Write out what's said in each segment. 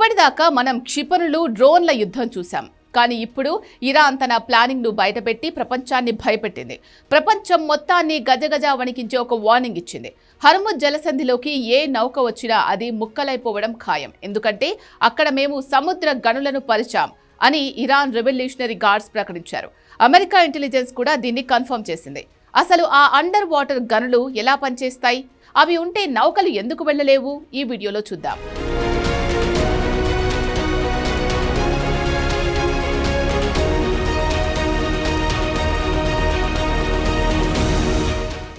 ఇప్పటిదాకా మనం క్షిపణులు, డ్రోన్ల యుద్ధం చూసాం. కానీ ఇప్పుడు ఇరాన్ తన ప్లానింగ్ను బయటపెట్టి ప్రపంచాన్ని భయపెట్టింది. ప్రపంచం మొత్తాన్ని గజగజ వణికించే ఒక వార్నింగ్ ఇచ్చింది. హర్ముజ్ జలసంధిలోకి ఏ నౌక వచ్చినా అది ముక్కలైపోవడం ఖాయం. ఎందుకంటే అక్కడ మేము సముద్ర గనులను పరిచాం అని ఇరాన్ రెవల్యూషనరీ గార్డ్స్ ప్రకటించారు. అమెరికా ఇంటెలిజెన్స్ కూడా దీన్ని కన్ఫర్మ్ చేసింది. అసలు ఆ అండర్ వాటర్ గనులు ఎలా పనిచేస్తాయి? అవి ఉంటే నౌకలు ఎందుకు వెళ్ళలేవు? ఈ వీడియోలో చూద్దాం.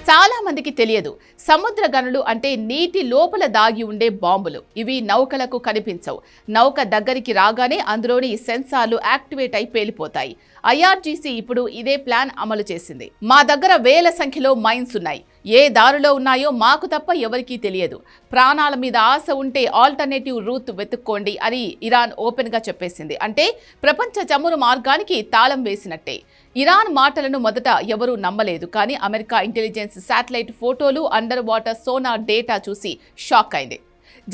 చాలా మందికి తెలియదు, సముద్ర గనులు అంటే నీటి లోపల దాగి ఉండే బాంబులు. ఇవి నౌకలకు కనిపించవు. నౌక దగ్గరికి రాగానే అందులోని సెన్సార్లు యాక్టివేట్ అయి పేలిపోతాయి. ఐఆర్జీసీ ఇప్పుడు ఇదే ప్లాన్ అమలు చేసింది. మా దగ్గర వేల సంఖ్యలో మైన్స్ ఉన్నాయి. ఏ దారిలో ఉన్నాయో మాకు తప్ప ఎవరికీ తెలియదు. ప్రాణాల మీద ఆశ ఉంటే ఆల్టర్నేటివ్ రూట్ వెతుక్కోండి అని ఇరాన్ ఓపెన్ గా చెప్పేసింది. అంటే ప్రపంచ చమురు మార్గానికి తాళం వేసినట్టే. ఇరాన్ మాటలను మొదట ఎవరూ నమ్మలేదు. కానీ అమెరికా ఇంటెలిజెన్స్ శాటిలైట్ ఫోటోలు, అండర్ వాటర్ సోనార్ డేటా చూసి షాక్ అయింది.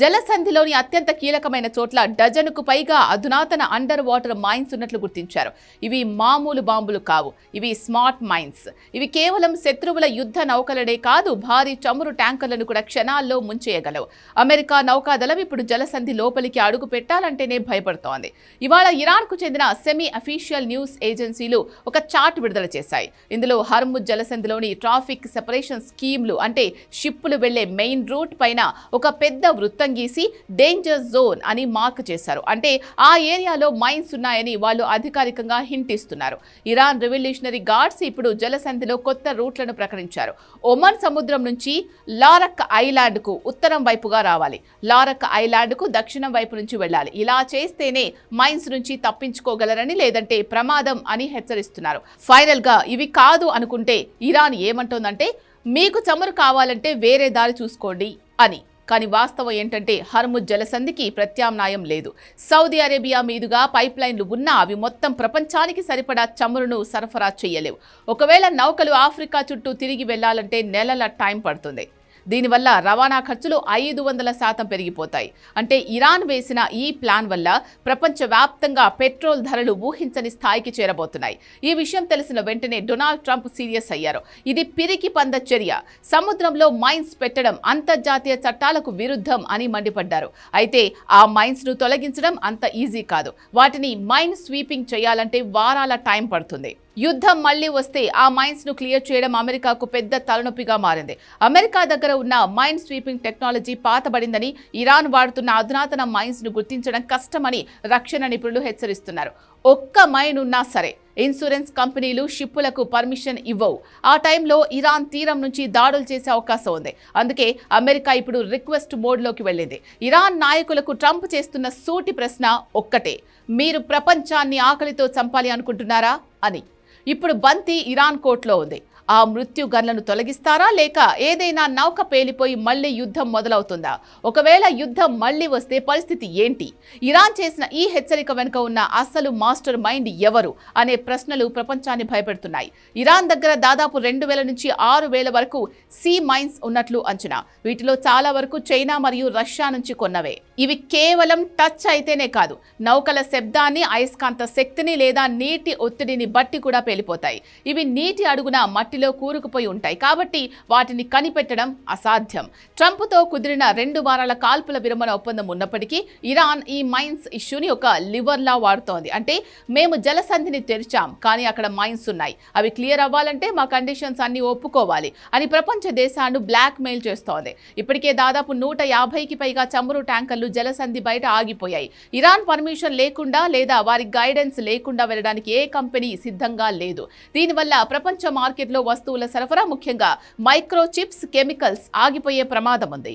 జలసంధిలోని అత్యంత కీలకమైన చోట్ల డజనుకు పైగా అధునాతన అండర్ వాటర్ మైన్స్ ఉన్నట్లు గుర్తించారు. ఇవి మామూలు బాంబులు కావు. ఇవి స్మార్ట్ మైన్స్. ఇవి కేవలం శత్రువుల యుద్ధ నౌకలనే కాదు, భారీ చమురు ట్యాంకర్లను కూడా క్షణాల్లో ముంచేయగలవు. అమెరికా నౌకాదళం ఇప్పుడు జలసంధి లోపలికి అడుగు పెట్టాలంటేనే భయపడుతోంది. ఇవాళ ఇరాన్కు చెందిన సెమీ అఫీషియల్ న్యూస్ ఏజెన్సీలు ఒక చార్ట్ విడుదల చేశాయి. ఇందులో హర్ముజ్ జలసంధిలోని ట్రాఫిక్ సెపరేషన్ స్కీమ్లు, అంటే షిప్పులు వెళ్లే మెయిన్ రూట్ పైన ఒక పెద్ద వృత్తం గీసి డేంజర్ జోన్ అని మార్క్ చేశారు. అంటే ఆ ఏరియాలో మైన్స్ ఉన్నాయని వాళ్ళు అధికారికంగా హింట్ ఇస్తున్నారు. ఇరాన్ రెవల్యూషనరీ గార్డ్స్ ఇప్పుడు జలసంధిలో కొత్త రూట్లను ప్రకటించారు. ఒమన్ సముద్రం నుంచి లారక్ ఐలాండ్ కు ఉత్తరం వైపుగా రావాలి. లారక్ ఐలాండ్ కు దక్షిణం వైపు నుంచి వెళ్ళాలి. ఇలా చేస్తేనే మైన్స్ నుంచి తప్పించుకోగలరని, లేదంటే ప్రమాదం అని హెచ్చరిస్తున్నారు. ఫైనల్ గా ఇవి కాదు అనుకుంటే ఇరాన్ ఏమంటోందంటే, మీకు చమురు కావాలంటే వేరే దారి చూసుకోండి అని. కానీ వాస్తవం ఏంటంటే హర్ముజ్ జలసంధికి ప్రత్యామ్నాయం లేదు. సౌదీ అరేబియా మీదుగా పైప్ లైన్లు ఉన్నా అవి మొత్తం ప్రపంచానికి సరిపడా చమురును సరఫరా చేయలేవు. ఒకవేళ నౌకలు ఆఫ్రికా చుట్టూ తిరిగి వెళ్లాలంటే నెలల టైం పడుతుంది. దీనివల్ల రవాణా ఖర్చులు 500% పెరిగిపోతాయి. అంటే ఇరాన్ వేసిన ఈ ప్లాన్ వల్ల ప్రపంచవ్యాప్తంగా పెట్రోల్ ధరలు ఊహించని స్థాయికి చేరబోతున్నాయి. ఈ విషయం తెలిసిన వెంటనే డొనాల్డ్ ట్రంప్ సీరియస్ అయ్యారు. ఇది పిరికి పంద చర్య. సముద్రంలో మైన్స్ పెట్టడం అంతర్జాతీయ చట్టాలకు విరుద్ధం అని మండిపడ్డారు. అయితే ఆ మైన్స్ ను తొలగించడం అంత ఈజీ కాదు. వాటిని మైన్ స్వీపింగ్ చేయాలంటే వారాల టైం పడుతుంది. యుద్ధం మళ్లీ వస్తే ఆ మైన్స్ ను క్లియర్ చేయడం అమెరికాకు పెద్ద తలనొప్పిగా మారింది. అమెరికా దగ్గర ఉన్న మైన్ స్వీపింగ్ టెక్నాలజీ పాతబడిందని, ఇరాన్ వాడుతున్న అధునాతన మైన్స్ ను గుర్తించడం కష్టమని రక్షణ నిపుణులు హెచ్చరిస్తున్నారు. ఒక్క మైన్ ఉన్నా సరే ఇన్సూరెన్స్ కంపెనీలు షిప్పులకు పర్మిషన్ ఇవ్వవు. ఆ టైంలో ఇరాన్ తీరం నుంచి దాడులు చేసే అవకాశం ఉంది. అందుకే అమెరికా ఇప్పుడు రిక్వెస్ట్ మోడ్లోకి వెళ్ళింది. ఇరాన్ నాయకులకు ట్రంప్ చేస్తున్న సూటి ప్రశ్న ఒక్కటే: మీరు ప్రపంచాన్ని ఆకలితో చంపాలి అనుకుంటున్నారా అని. ఇప్పుడు బంతి ఇరాన్ కోర్టులో ఉంది. ఆ మృత్యు గన్లను తొలగిస్తారా, లేక ఏదైనా నౌక పేలిపోయి మళ్లీ యుద్ధం మొదలవుతుందా? ఒకవేళ యుద్ధం మళ్లీ వస్తే పరిస్థితి ఏంటి? ఇరాన్ చేసిన ఈ హెచ్చరిక వెనుక ఉన్న అసలు మాస్టర్ మైండ్ ఎవరు అనే ప్రశ్నలు ప్రపంచాన్ని భయపెడుతున్నాయి. ఇరాన్ దగ్గర దాదాపు 2000 నుంచి 6000 వరకు సీ మైన్స్ ఉన్నట్లు అంచనా. వీటిలో చాలా వరకు చైనా మరియు రష్యా నుంచి కొన్నవే. ఇవి కేవలం టచ్ అయితేనే కాదు, నౌకల శబ్దాన్ని, అయస్కాంత శక్తిని లేదా నీటి ఒత్తిడిని బట్టి కూడా పేలిపోతాయి. ఇవి నీటి అడుగున మట్టిలో కూరుకుపోయి ఉంటాయి. కాబట్టి వాటిని కనిపెట్టడం అసాధ్యం. ట్రంప్తో కుదిరిన 2 వారాల కాల్పుల విరమణ ఒప్పందం ఉన్నప్పటికీ ఇరాన్ ఈ మైన్స్ ఇష్యూని ఒక లివర్లా వాడుతోంది. అంటే మేము జలసంధిని తెరిచాం, కానీ అక్కడ మైన్స్ ఉన్నాయి. అవి క్లియర్ అవ్వాలంటే మా కండిషన్స్ అన్ని ఒప్పుకోవాలి అని ప్రపంచ దేశాలను బ్లాక్ మెయిల్ చేస్తోంది. ఇప్పటికే దాదాపు 150కి పైగా చమురు ట్యాంకర్లు జలసంధి బయట ఆగిపోయాయి. ఇరాన్ పర్మిషన్ లేకుండా లేదా వారి గైడెన్స్ లేకుండా వెళ్ళడానికి ఏ కంపెనీ సిద్ధంగా లేదు. దీనివల్ల ప్రపంచ మార్కెట్లో వస్తువుల సరఫరా, ముఖ్యంగా మైక్రో చిప్స్, కెమికల్స్ ఆగిపోయే ప్రమాదం ఉంది.